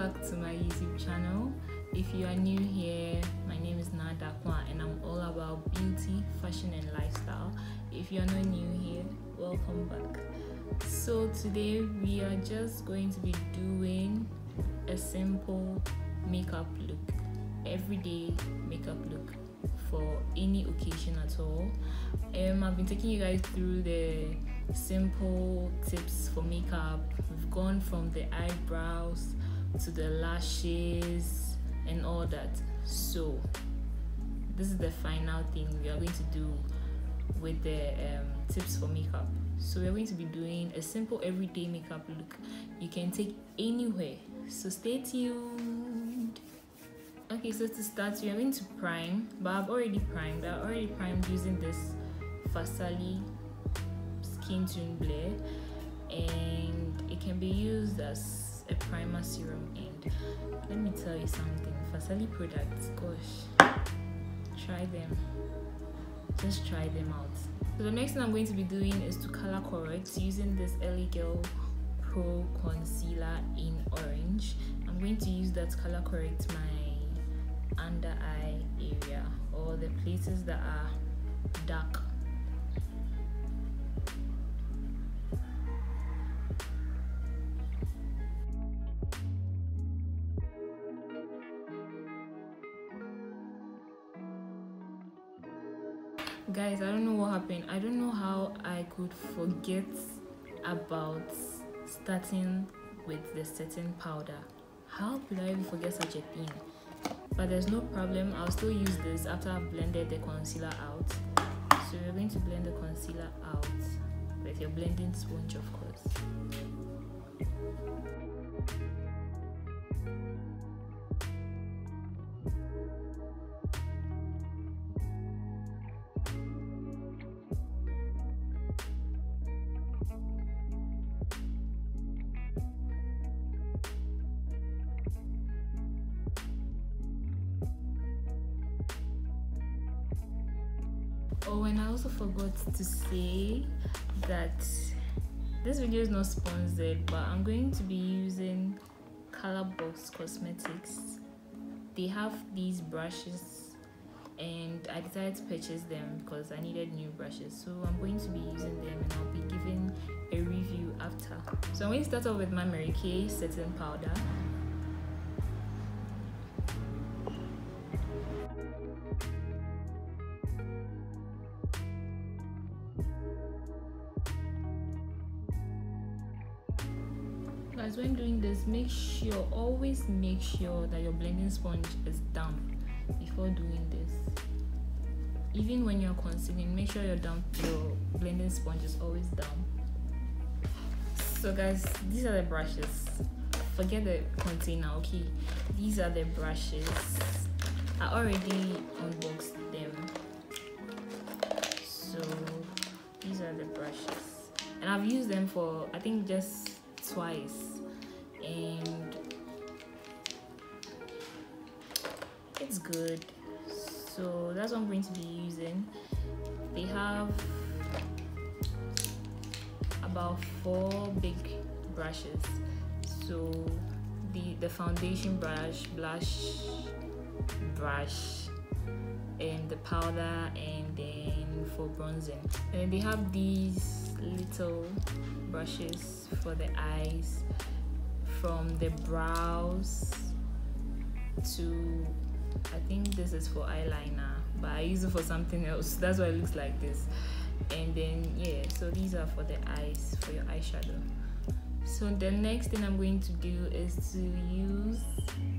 back to my YouTube channel. If you are new here, my name is Naa Darkoa and I'm all about beauty, fashion and lifestyle. If you are not new here, welcome back. So today we are just going to be doing a simple makeup look, everyday makeup look for any occasion at all. I've been taking you guys through the simple tips for makeup. We've gone from the eyebrows to the lashes and all that. So this is the final thing we are going to do with the tips for makeup. So we're going to be doing a simple everyday makeup look you can take anywhere. So stay tuned. Okay, so to start, we are going to prime, but I've already primed. I already primed using this Farsali Skintune Blur, and it can be used as a primer serum. And let me tell you something, Farsali products, gosh, try them, just try them out. So the next thing I'm going to be doing is to color correct using this LA Girl Pro Concealer in orange. I'm going to use that to color correct my under eye area or the places that are dark. Guys, I don't know what happened. I don't know how I could forget about starting with the setting powder. How could I even forget such a thing? But there's no problem, I'll still use this after I've blended the concealer out. So you're going to blend the concealer out with your blending sponge, of course. Oh, and I also forgot to say that this video is not sponsored, but I'm going to be using Colorbox Cosmetics. They have these brushes and I decided to purchase them because I needed new brushes. So I'm going to be using them and I'll be giving a review after. So I'm going to start off with my Mary Kay setting powder. Guys, when doing this, always make sure that your blending sponge is damp before doing this. Even when you're concealing, make sure your blending sponge is always damp. So guys, these are the brushes. Forget the container, okay? These are the brushes. I already unboxed them. So these are the brushes. And I've used them for, I think, just twice. And it's good, so that's what I'm going to be using. They have about 4 big brushes, so the foundation brush, blush brush, and the powder, and then for bronzing. And then they have these little brushes for the eyes, from the brows to, I think this is for eyeliner, but I use it for something else. That's why it looks like this. And then yeah, so these are for the eyes, for your eyeshadow. So the next thing I'm going to do is to use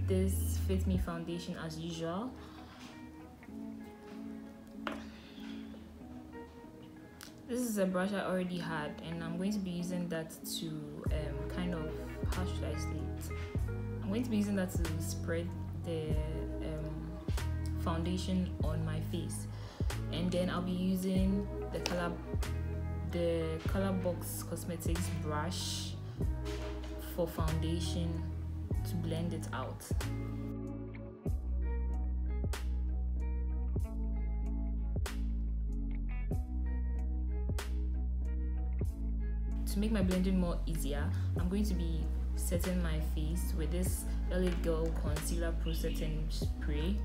this Fit Me foundation as usual. This is a brush I already had, and I'm going to be using that to kind of, how should I say it? I'm going to be using that to spread the foundation on my face, and then I'll be using the Colorbox Cosmetics brush for foundation to blend it out. To make my blending more easier, I'm going to be setting my face with this LA Girl Concealer Pro Setting Spray.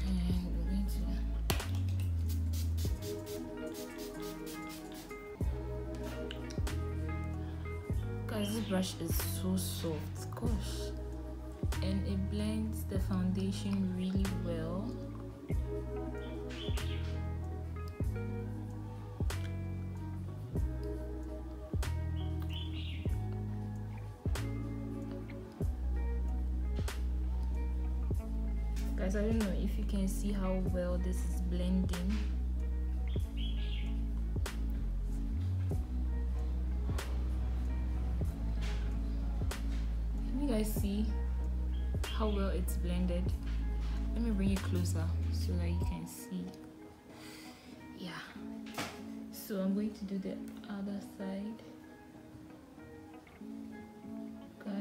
And we're going to... Guys, this brush is so soft, gosh. And it blends the foundation really well. Guys, I don't know if you can see how well this is blending. Can you guys see how well it's blended? Let me bring it closer so that you can see. Yeah. So I'm going to do the other side. Guys.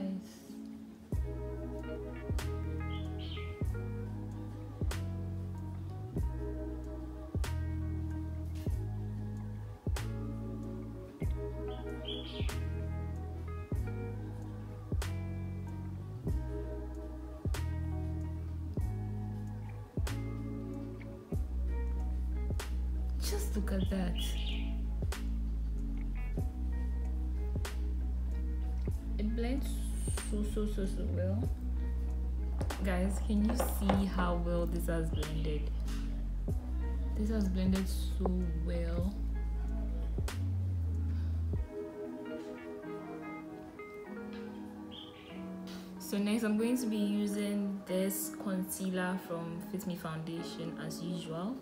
Just look at that. It blends so well. Guys, can you see how well this has blended? This has blended so well. So next I'm going to be using this concealer from Fit Me Foundation as usual,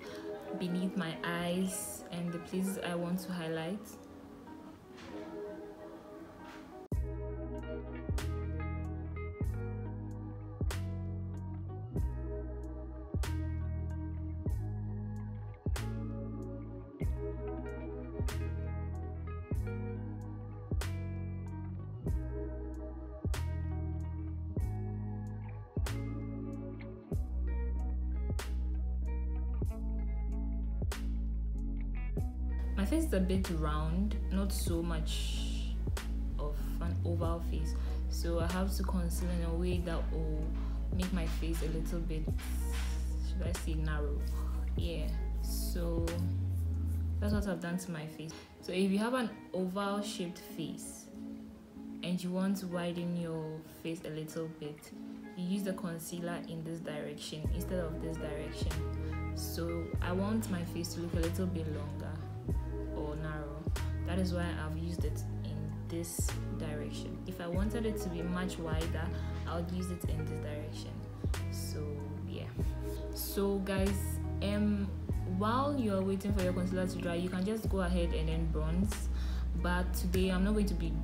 beneath my eyes and the places I want to highlight. My face is a bit round, not so much of an oval face, so I have to conceal in a way that will make my face a little bit, should I say, narrow. Yeah, so that's what I've done to my face. So if you have an oval shaped face and you want to widen your face a little bit, you use the concealer in this direction instead of this direction. So I want my face to look a little bit longer or narrow. That is why I've used it in this direction. If I wanted it to be much wider, I would use it in this direction. So yeah. So guys, while you're waiting for your concealer to dry, you can just go ahead and then bronze. But today I'm not going to be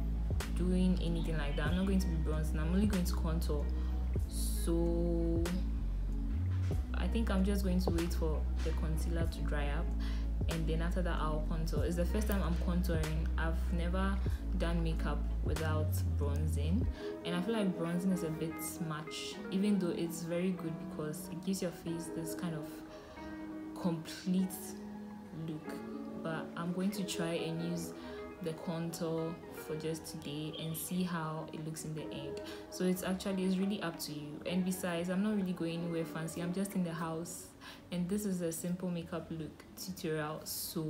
doing anything like that. I'm not going to be bronzing. I'm only going to contour. So I think I'm just going to wait for the concealer to dry up, and then after that I'll contour. It's the first time I'm contouring. I've never done makeup without bronzing, and I feel like bronzing is a bit much, even though it's very good because it gives your face this kind of complete look. But I'm going to try and use the contour for just today and see how it looks in the end. So it's really up to you. And besides, I'm not really going anywhere fancy. I'm just in the house, and this is a simple makeup look tutorial, so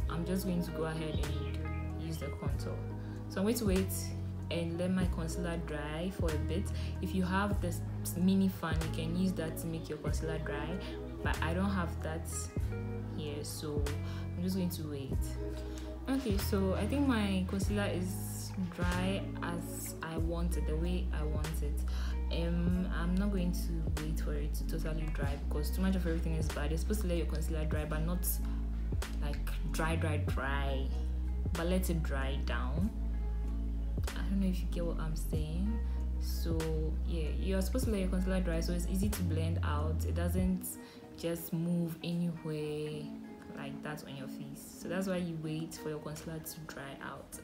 I'm just going to go ahead and use the contour. So I'm going to wait and let my concealer dry for a bit. If you have this mini fan, you can use that to make your concealer dry, but I don't have that here, so I'm just going to wait. Okay, so I think my concealer is dry as I want it, the way I want it. I'm not going to wait for it to totally dry because too much of everything is bad. You're supposed to let your concealer dry, but not like dry, but let it dry down. I don't know if you get what I'm saying. So yeah, you're supposed to let your concealer dry so it's easy to blend out. It doesn't just move anywhere like that on your face. So that's why you wait for your concealer to dry out.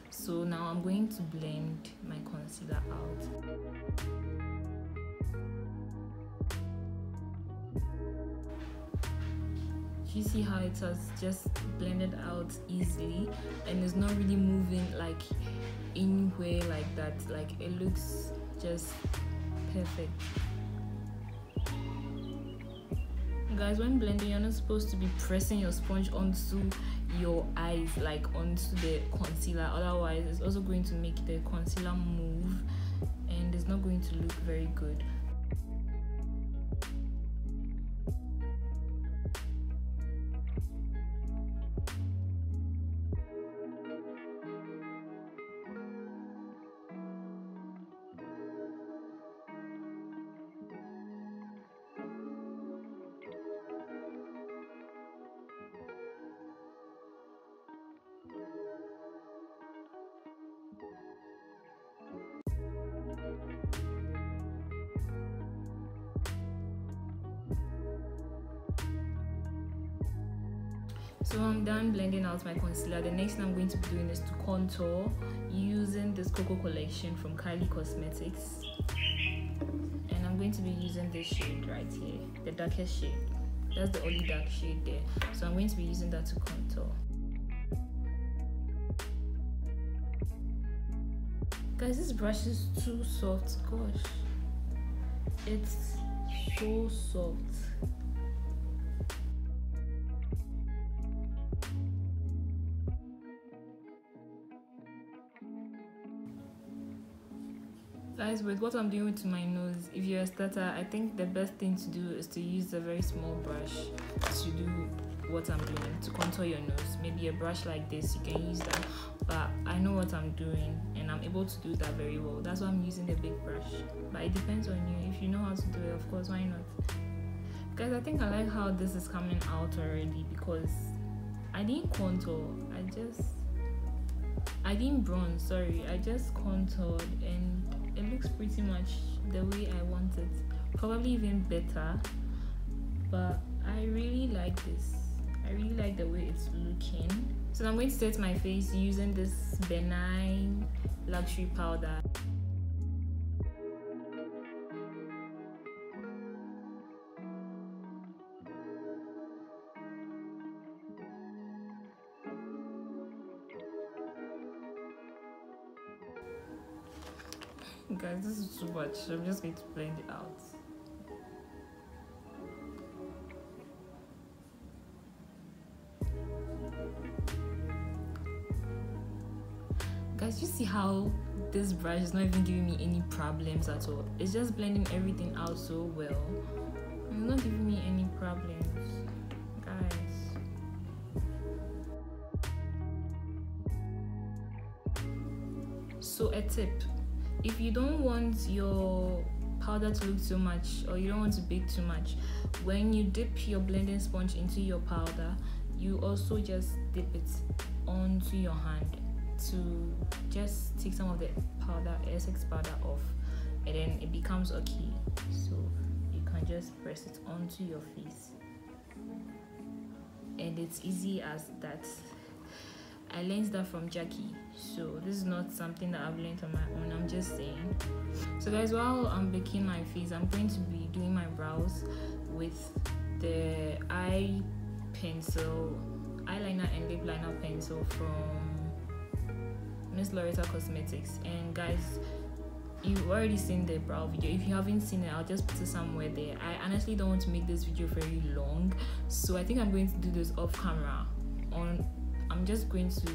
So now I'm going to blend my concealer out. You see how it has just blended out easily, and it's not really moving like anywhere like that. Like, it looks just perfect. Guys, when blending, you're not supposed to be pressing your sponge onto your eyes, like onto the concealer. Otherwise, it's also going to make the concealer move and it's not going to look very good. So I'm done blending out my concealer. The next thing I'm going to be doing is to contour using this Koko collection from Kylie Cosmetics. And I'm going to be using this shade right here, the darkest shade. That's the only dark shade there. So I'm going to be using that to contour. Guys, this brush is too soft. Gosh, it's so soft. Guys, with what I'm doing to my nose, if you're a starter, I think the best thing to do is to use a very small brush to do what I'm doing, to contour your nose. Maybe a brush like this, you can use that, but I know what I'm doing and I'm able to do that very well. That's why I'm using a big brush, but it depends on you. If you know how to do it, of course, why not? Guys, I think I like how this is coming out already because I didn't contour, I didn't bronze, sorry, I just contoured and it looks pretty much the way I want it, probably even better. But I really like this. I really like the way it's looking. So I'm going to set my face using this benign luxury powder. Guys, this is too much. I'm just going to blend it out. Guys, you see how this brush is not even giving me any problems at all. It's just blending everything out so well. It's not giving me any problems, guys. So a tip: if you don't want your powder to look too much, or you don't want to bake too much, when you dip your blending sponge into your powder, you also just dip it onto your hand to just take some of the powder, excess powder off, and then it becomes okay. So you can just press it onto your face, and it's easy as that. I learned that from Jackie, so this is not something that I've learned on my own, I'm just saying. So guys, while I'm baking my face, I'm going to be doing my brows with the eyeliner and lip liner pencil from Miss Loretta Cosmetics. And guys, you've already seen the brow video. If you haven't seen it, I'll just put it somewhere there. I honestly don't want to make this video very long, so I think I'm going to do this off camera. I'm just going to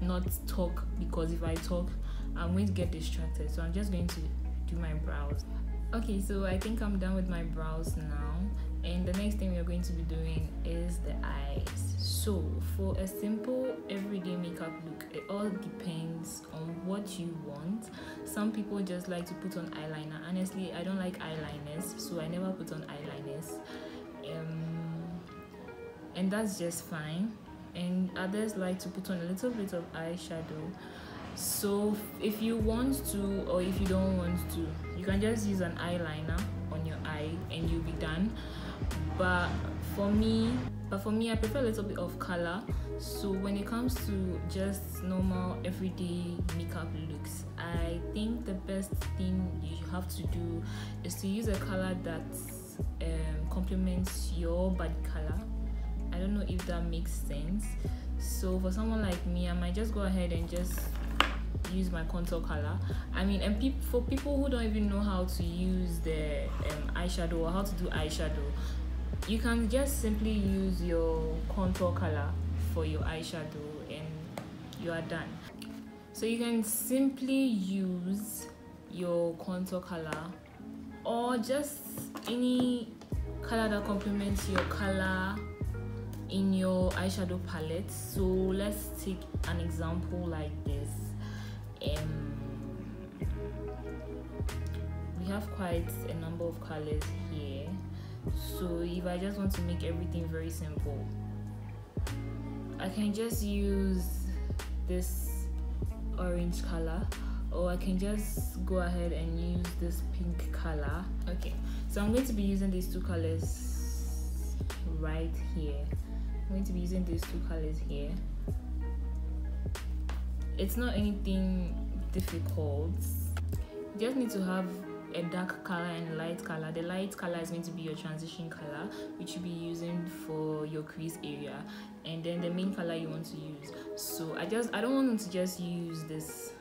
not talk, because if I talk, I'm going to get distracted. So I'm just going to do my brows. Okay, so I think I'm done with my brows now, and the next thing we're going to be doing is the eyes. So for a simple everyday makeup look, it all depends on what you want. Some people just like to put on eyeliner. Honestly, I don't like eyeliners, so I never put on eyeliners, and that's just fine. And others like to put on a little bit of eyeshadow. So if you want to, or if you don't want to, you can just use an eyeliner on your eye and you'll be done. But for me, I prefer a little bit of color. So when it comes to just normal everyday makeup looks, I think the best thing you have to do is to use a color that complements your body color. I don't know if that makes sense. So for someone like me, I might just go ahead and just use my contour color. I mean, and for people who don't even know how to use the eyeshadow or how to do eyeshadow, you can just simply use your contour color for your eyeshadow and you are done. So you can simply use your contour color or just any color that complements your color in your eyeshadow palette. So let's take an example like this. We have quite a number of colors here, so if I just want to make everything very simple, I can just use this orange color, or I can just go ahead and use this pink color. Okay, so I'm going to be using these two colors right here. I'm going to be using these two colors here. It's not anything difficult. You just need to have a dark color and a light color. The light color is going to be your transition color, which you'll be using for your crease area, and then the main color you want to use. So I don't want them to just use this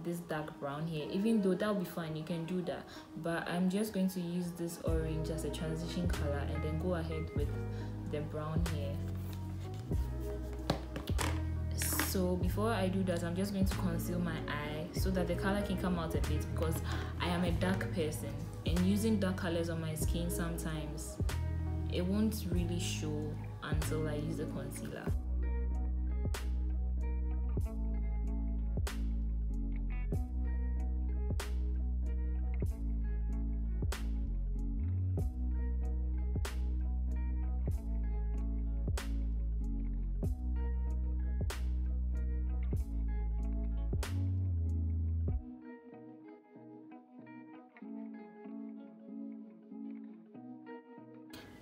this dark brown here, even though that'll be fine, you can do that, but I'm just going to use this orange as a transition color and then go ahead with the brown here. So before I do that, I'm just going to conceal my eye so that the color can come out a bit, because I am a dark person and using dark colors on my skin sometimes it won't really show until I use the concealer.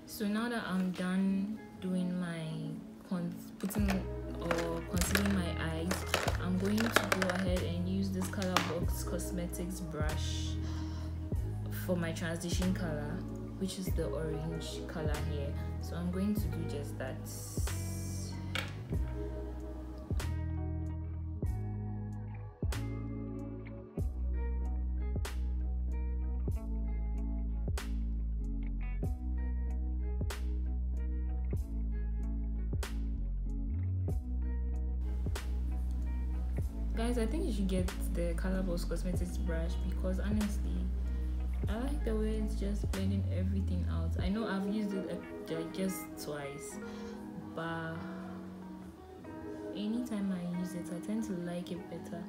So now that I'm done doing my concealing my eyes, I'm going to go ahead and use this Colorbox Cosmetics brush for my transition color, which is the orange color here. So I'm going to do just that. Guys, I think you should get the Colorbox Cosmetics brush, because honestly, I like the way it's just blending everything out. I know I've used it just twice, but anytime I use it, I tend to like it better.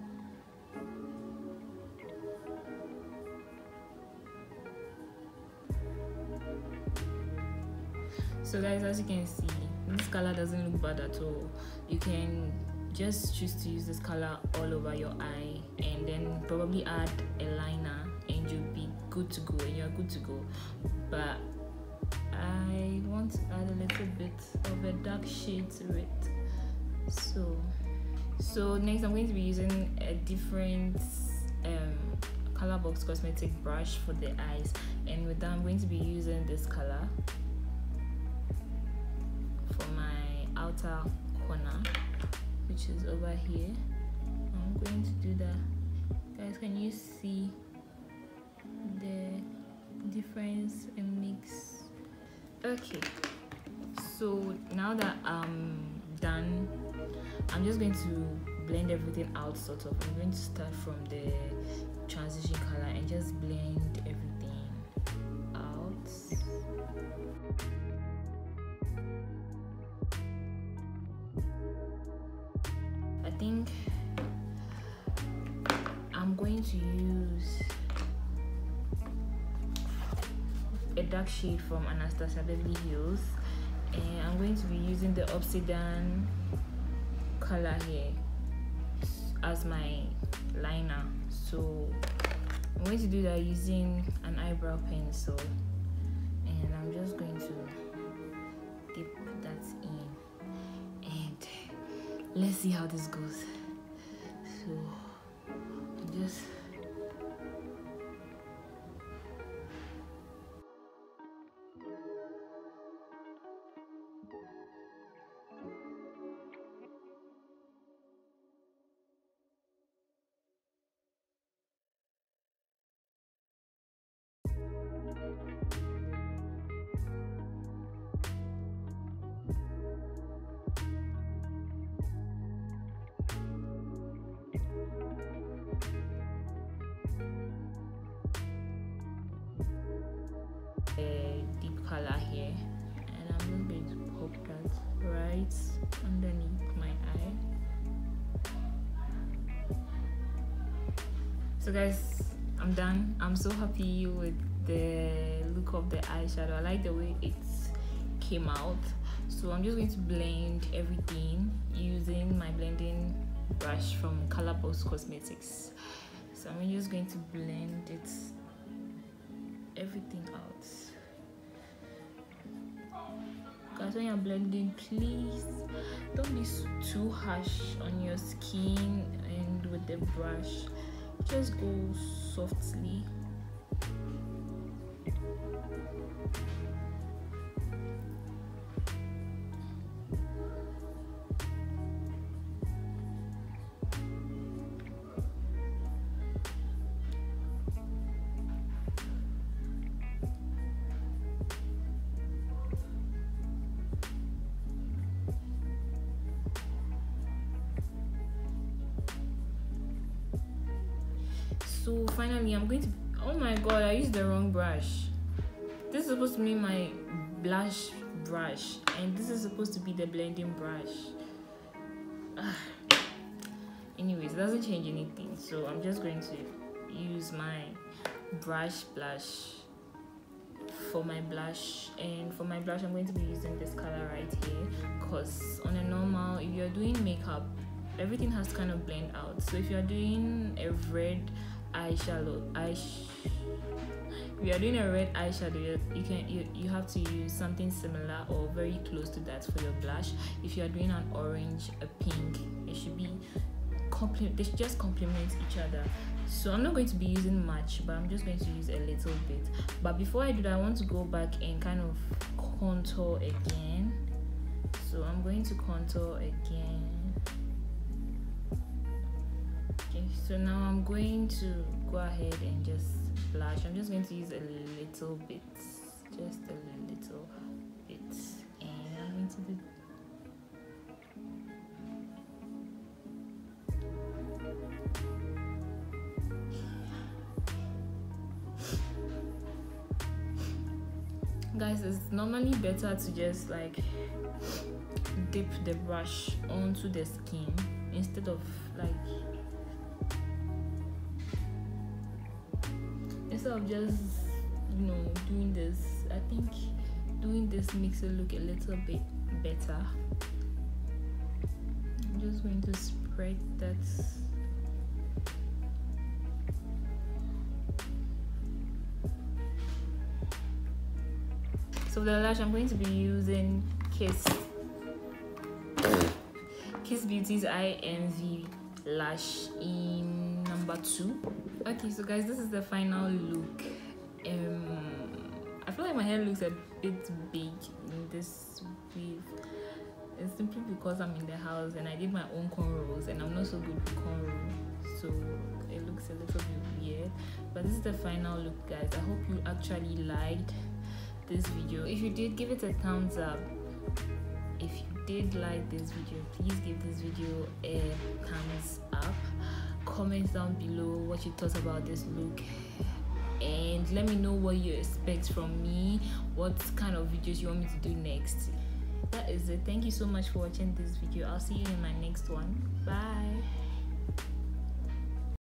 So guys, as you can see, this color doesn't look bad at all. You can just choose to use this color all over your eye and then probably add a liner and you'll be good to go, and you're good to go. But I want to add a little bit of a dark shade to it. So next I'm going to be using a different Colorbox Cosmetic brush for the eyes, and with that I'm going to be using this color for my outer corner, which is over here. I'm going to do that. Guys, can you see the difference and mix? Okay, so now that I'm done, I'm just going to blend everything out sort of. I'm going to start from the transition color and just blend everything out. I think I'm going to use a dark shade from Anastasia Beverly Hills, and I'm going to be using the Obsidian color here as my liner. So I'm going to do that using an eyebrow pencil, and I'm just going to dip that in, and let's see how this goes. So just deep color here, and I'm just going to pop that right underneath my eye. So guys, I'm done. I'm so happy with the look of the eyeshadow. I like the way it came out. So I'm just going to blend everything using my blending brush from Colorbox Cosmetics. So I'm just going to blend everything out. Guys, when you're blending, please don't be too harsh on your skin and with the brush. Just go softly. So finally, I'm going to, oh my god, I used the wrong brush. This is supposed to be my blush brush, and this is supposed to be the blending brush. Anyways, it doesn't change anything, so I'm just going to use my blush for my blush. And for my blush, I'm going to be using this color right here, because on a normal, if you're doing makeup, everything has to kind of blend out. So if you're doing a red eyeshadow, if you are doing a red eyeshadow, you have to use something similar or very close to that for your blush. If you are doing an orange, a pink, it should be they should just complement each other. So I'm not going to be using much, but I'm just going to use a little bit. But before I do that, I want to go back and kind of contour again. So I'm going to contour again. Okay, so now I'm going to go ahead and just blush. I'm just going to use a little bit, just a little bit, and I'm going to do. Guys, it's normally better to just like dip the brush onto the skin instead of just doing this. I think doing this makes it look a little bit better. I'm just going to spread that. So the lash, I'm going to be using Kiss Beauty's INV lash in number 2. Okay, so guys, this is the final look. I feel like my hair looks a bit big in this wave. It's simply because I'm in the house and I did my own cornrows and I'm not so good with cornrows, so it looks a little bit weird. But this is the final look, guys. I hope you actually liked this video. If you did, give it a thumbs up. If you did like this video, please give this video a thumbs up. Comment down below what you thought about this look, and let me know what you expect from me, what kind of videos you want me to do next. That is it. Thank you so much for watching this video. I'll see you in my next one. Bye.